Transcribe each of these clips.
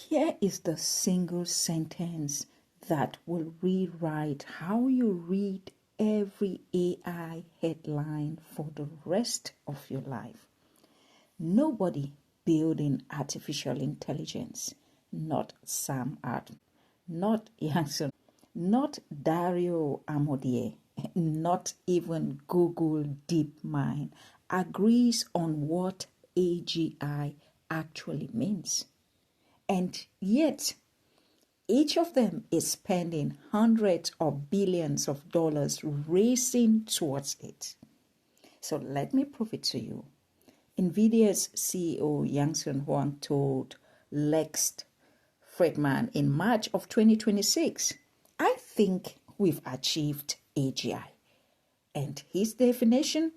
Here is the single sentence that will rewrite how you read every AI headline for the rest of your life. Nobody building artificial intelligence, not Sam Altman, not Yanson, not Dario Amodie, not even Google DeepMind, agrees on what AGI actually means. And yet, each of them is spending hundreds of billions of dollars racing towards it. So let me prove it to you. NVIDIA's CEO Yang Huang told Lex Fridman in March of 2026, "I think we've achieved AGI." And his definition?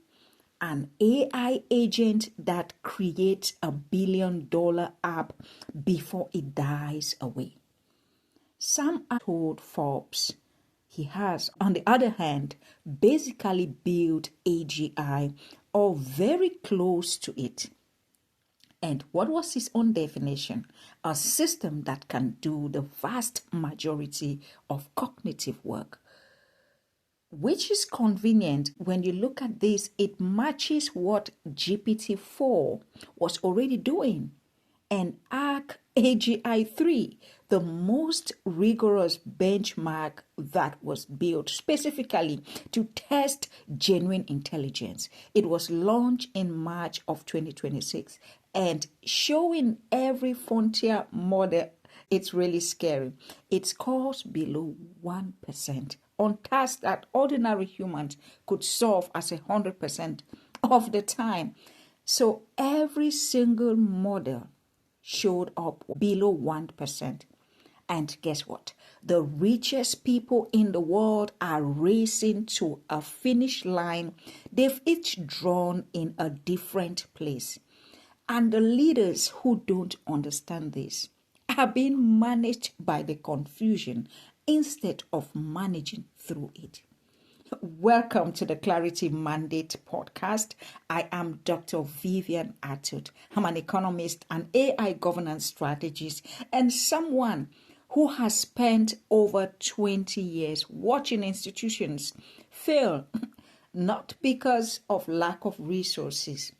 An AI agent that creates a $1 billion app before it dies away. Sam told Forbes he has, on the other hand, basically built AGI or very close to it. And what was his own definition? A system that can do the vast majority of cognitive work. Which is convenient when you look at this, it matches what GPT-4 was already doing. And AGI 3, the most rigorous benchmark that was built specifically to test genuine intelligence. It was launched in March of 2026 and showing every frontier model. It's really scary. It scores below 1% on tasks that ordinary humans could solve as 100% of the time. So every single model showed up below 1%. And guess what? The richest people in the world are racing to a finish line. They've each drawn in a different place. And the leaders who don't understand this are being managed by the confusion instead of managing through it. Welcome to the Clarity Mandate podcast. I am Dr. Vivian Atud. I'm an economist, an AI governance strategist, and someone who has spent over 20 years watching institutions fail, not because of lack of resources,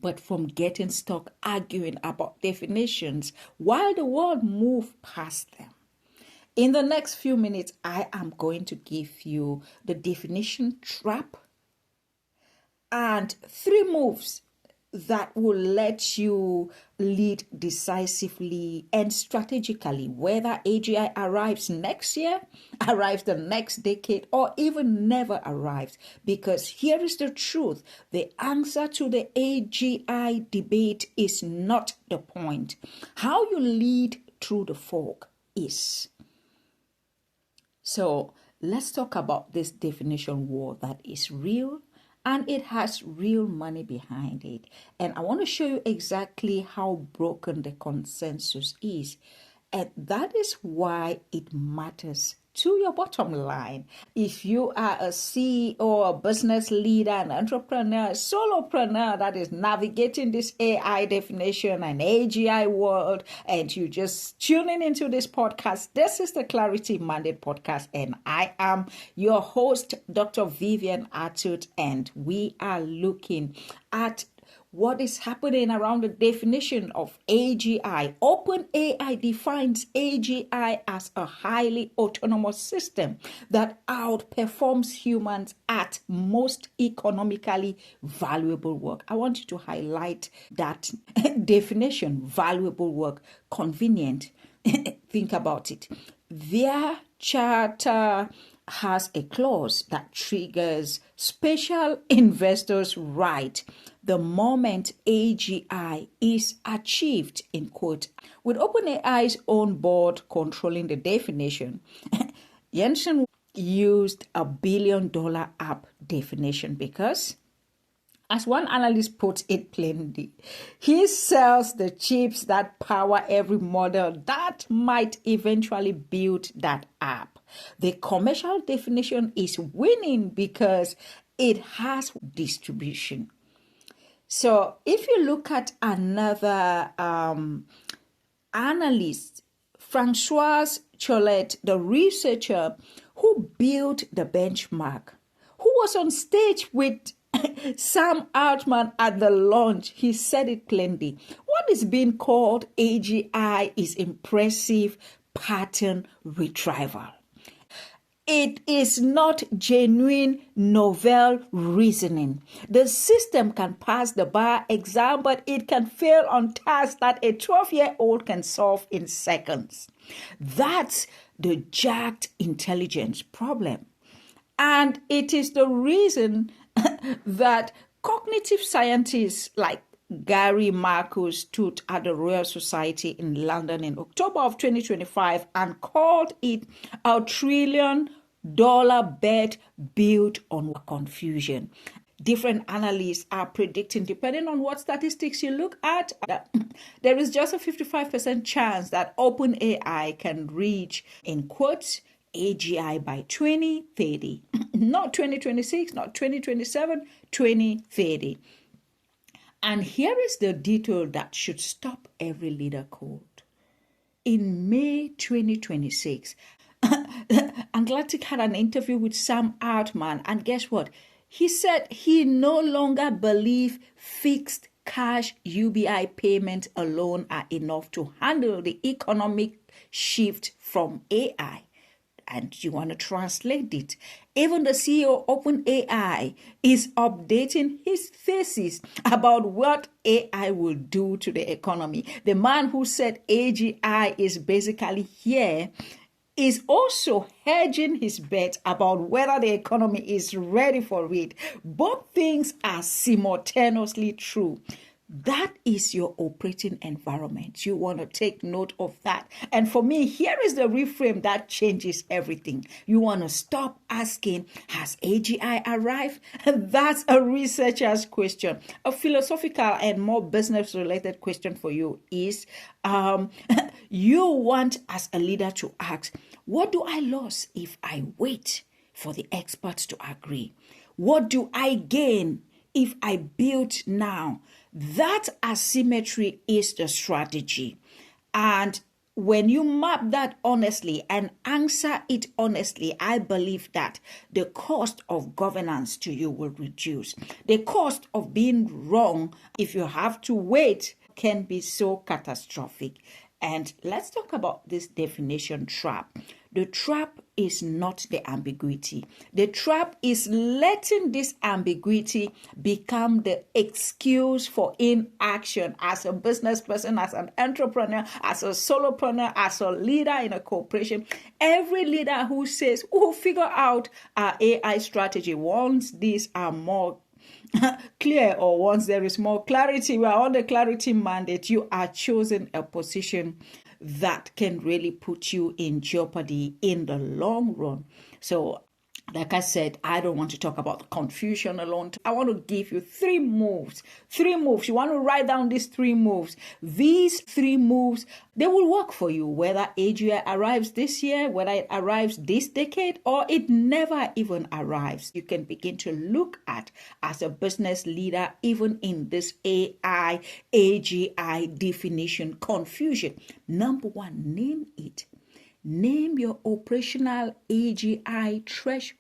but from getting stuck arguing about definitions while the world moved past them. In the next few minutes, I am going to give you the definition trap and 3 moves that will let you lead decisively and strategically, whether AGI arrives next year, arrives the next decade, or even never arrives. Because here is the truth. The answer to the AGI debate is not the point. How you lead through the fog is. So let's talk about this definition war that is real and it has real money behind it. And I want to show you exactly how broken the consensus is. And that is why it matters to your bottom line. If you are a CEO, a business leader, an entrepreneur, a solopreneur that is navigating this AI definition and AGI world, and you just tuning into this podcast, this is the Clarity Mandate podcast, and I am your host, Dr. Vivian Atud, and we are looking at what is happening around the definition of AGI. OpenAI defines AGI as a highly autonomous system that outperforms humans at most economically valuable work. I want you to highlight that definition, valuable work, convenient. Think about it. Their charter has a clause that triggers special investors' right the moment AGI is achieved, in quote. With OpenAI's own board controlling the definition, Jensen used a $1 billion app definition because, as one analyst puts it plainly, he sells the chips that power every model that might eventually build that app. The commercial definition is winning because it has distribution. So if you look at another analyst Francois Cholet, the researcher who built the benchmark, who was on stage with Sam Altman at the launch, he said it plainly. What is being called AGI is impressive pattern retrieval. It is not genuine novel reasoning. The system can pass the bar exam, but it can fail on tasks that a 12-year-old can solve in seconds. That's the jacked intelligence problem. And it is the reason that cognitive scientists like Gary Marcus stood at the Royal Society in London in October of 2025 and called it a $1 trillion bet built on confusion. Different analysts are predicting, depending on what statistics you look at, that there is just a 55% chance that OpenAI can reach, in quotes, AGI by 2030. Not 2026, not 2027, 2030. And here is the detail that should stop every leader cold. In May 2026, Anglatic had an interview with Sam Altman, and guess what? He said he no longer believes fixed cash UBI payments alone are enough to handle the economic shift from AI. And you want to translate it. Even the CEO of OpenAI is updating his thesis about what AI will do to the economy. The man who said AGI is basically here is also hedging his bet about whether the economy is ready for it. Both things are simultaneously true. That is your operating environment. You want to take note of that. And for me, here is the reframe that changes everything. You want to stop asking, has AGI arrived? That's a researcher's question. A philosophical and more business-related question for you is, you want as a leader to ask, what do I lose if I wait for the experts to agree? What do I gain if I build now? That asymmetry is the strategy. And when you map that honestly and answer it honestly, I believe that the cost of governance to you will reduce. The cost of being wrong, if you have to wait, can be so catastrophic. And let's talk about this definition trap. The trap is not the ambiguity. The trap is letting this ambiguity become the excuse for inaction as a business person, as an entrepreneur, as a solopreneur, as a leader in a corporation. Every leader who says, we'll figure out our AI strategy once these are more clear, or once there is more clarity, we are on the clarity mandate, you are choosing a position that can really put you in jeopardy in the long run. So, like I said, I don't want to talk about the confusion alone. I want to give you 3 moves. 3 moves. You want to write down these 3 moves. These 3 moves, they will work for you, whether AGI arrives this year, whether it arrives this decade, or it never even arrives. You can begin to look at as a business leader, even in this AI, AGI definition confusion. Number 1, name it. Name your operational AGI threshold.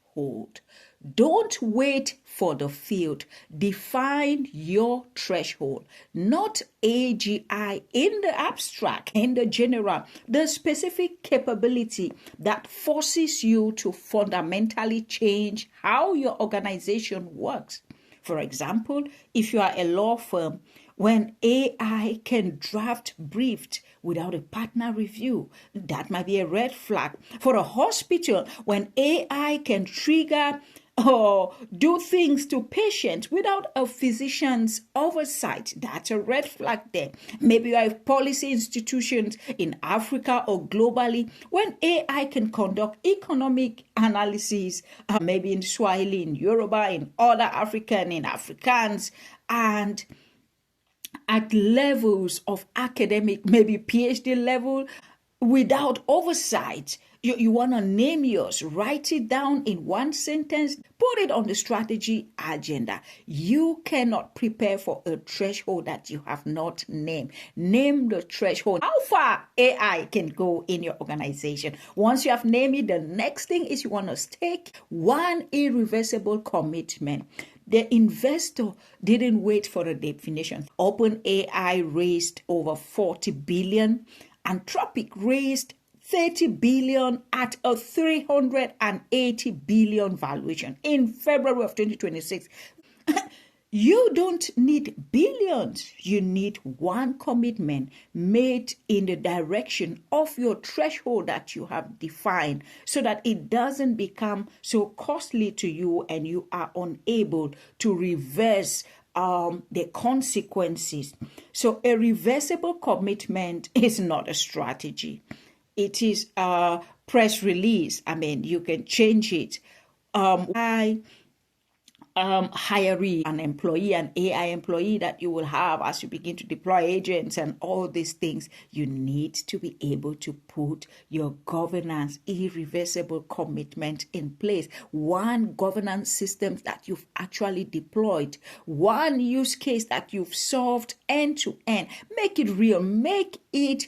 Don't wait for the field. Define your threshold. Not AGI in the abstract, in the general. The specific capability that forces you to fundamentally change how your organization works. For example, if you are a law firm, when AI can draft briefs without a partner review, that might be a red flag. For a hospital, when AI can trigger or do things to patients without a physician's oversight, that's a red flag there. Maybe you have policy institutions in Africa or globally, when AI can conduct economic analysis, maybe in Swahili, in Yoruba, in other African, in Afrikaans, and at levels of academic, maybe PhD level, without oversight. You want to name yours, write it down in one sentence, put it on the strategy agenda. You cannot prepare for a threshold that you have not named. Name the threshold. How far AI can go in your organization. Once you have named it, the next thing is you want to take one irreversible commitment. The investor didn't wait for a definition. OpenAI raised over 40 billion. Anthropic raised 30 billion at a 380 billion valuation in February of 2026. You don't need billions. You need one commitment made in the direction of your threshold that you have defined so that it doesn't become so costly to you and you are unable to reverse the consequences. So a reversible commitment is not a strategy. It is a press release. I mean, you can change it. Hiree, an employee, an AI employee that you will have as you begin to deploy agents and all these things, you need to be able to put your governance, irreversible commitment in place. One governance system that you've actually deployed, one use case that you've solved end to end. Make it real, make it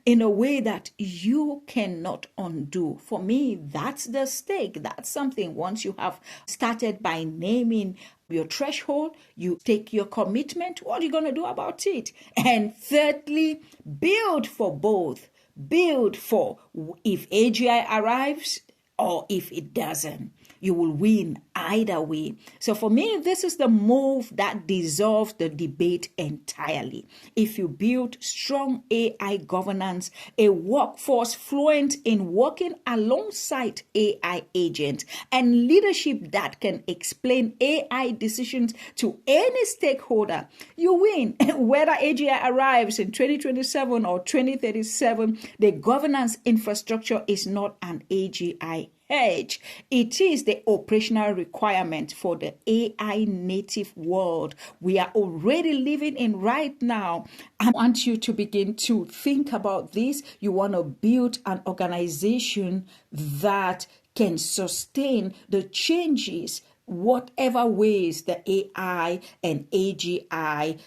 in a way that you cannot undo. For me, that's the stake. That's something. Once you have started by naming your threshold, you take your commitment. What are you going to do about it? And thirdly, build for both. Build for if AGI arrives or if it doesn't. You will win either way. So for me, this is the move that dissolves the debate entirely. If you build strong AI governance, a workforce fluent in working alongside AI agents, and leadership that can explain AI decisions to any stakeholder, you win. Whether AGI arrives in 2027 or 2037, the governance infrastructure is not an AGI edge. It is the operational requirement for the AI native world we are already living in right now. I want you to begin to think about this. You want to build an organization that can sustain the changes whatever ways the AI and AGI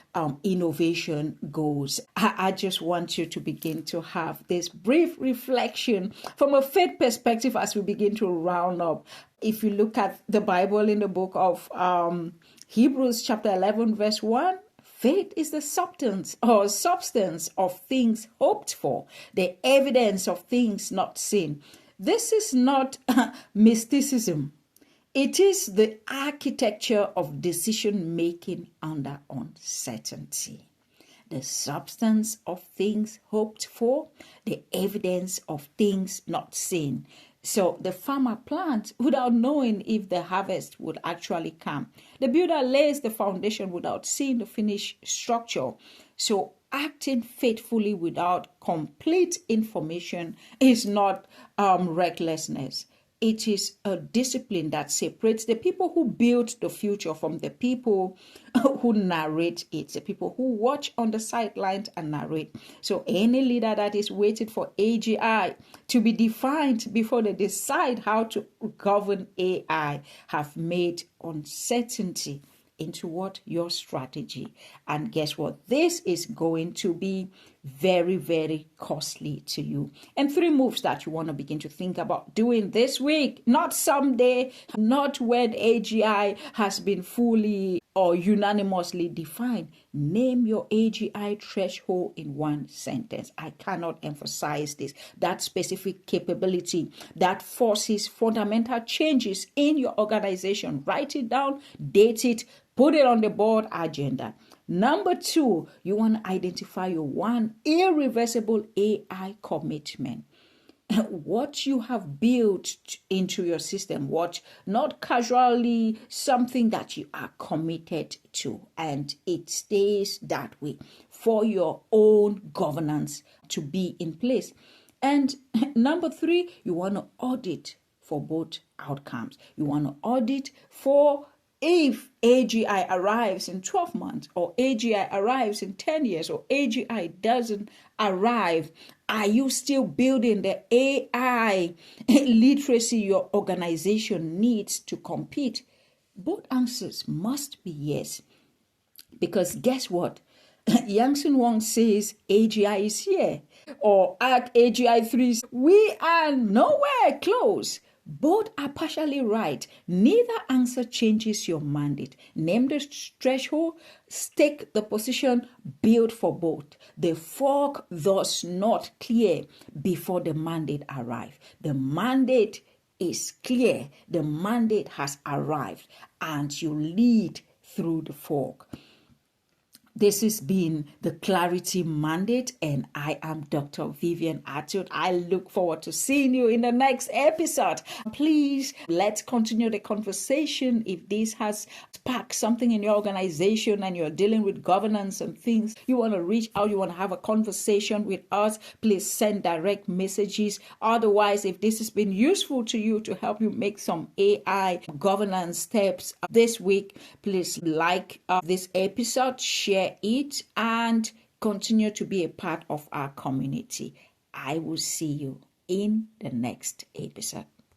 innovation goes. I just want you to begin to have this brief reflection from a faith perspective as we begin to round up. If you look at the Bible in the book of Hebrews chapter 11 verse 1, faith is the substance of things hoped for, the evidence of things not seen. This is not mysticism. It is the architecture of decision making under uncertainty. The substance of things hoped for, the evidence of things not seen. So the farmer plants without knowing if the harvest would actually come. The builder lays the foundation without seeing the finished structure. So acting faithfully without complete information is not recklessness. It is a discipline that separates the people who build the future from the people who narrate it, the people who watch on the sidelines and narrate. So any leader that is waiting for AGI to be defined before they decide how to govern AI have made uncertainty into what your strategy. And guess what? This is going to be very, very costly to you. And 3 moves that you want to begin to think about doing this week, not someday, not when AGI has been fully or unanimously defined. Name your AGI threshold in one sentence. I cannot emphasize this. That specific capability that forces fundamental changes in your organization. Write it down, date it, put it on the board agenda. Number 2, you want to identify your one irreversible AI commitment. What you have built into your system, what not casually, something that you are committed to, and it stays that way for your own governance to be in place. And number 3, you want to audit for both outcomes. You want to audit for If AGI arrives in 12 months, or AGI arrives in 10 years, or AGI doesn't arrive, are you still building the AI literacy your organization needs to compete? Both answers must be yes. Because guess what? Yang Wong says AGI is here, or at AGI 3, we are nowhere close. Both are partially right. Neither answer changes your mandate. Name the threshold, stake the position, build for both. The fog does not clear before the mandate arrives. The mandate is clear. The mandate has arrived, and you lead through the fog. This has been the Clarity Mandate, and I am Dr. Vivian Atud. I look forward to seeing you in the next episode. Please, let's continue the conversation. If this has sparked something in your organization and you're dealing with governance and things, you want to reach out, you want to have a conversation with us, please send direct messages. Otherwise, if this has been useful to you to help you make some AI governance steps this week, please like this episode, share it, and continue to be a part of our community. I will see you in the next episode.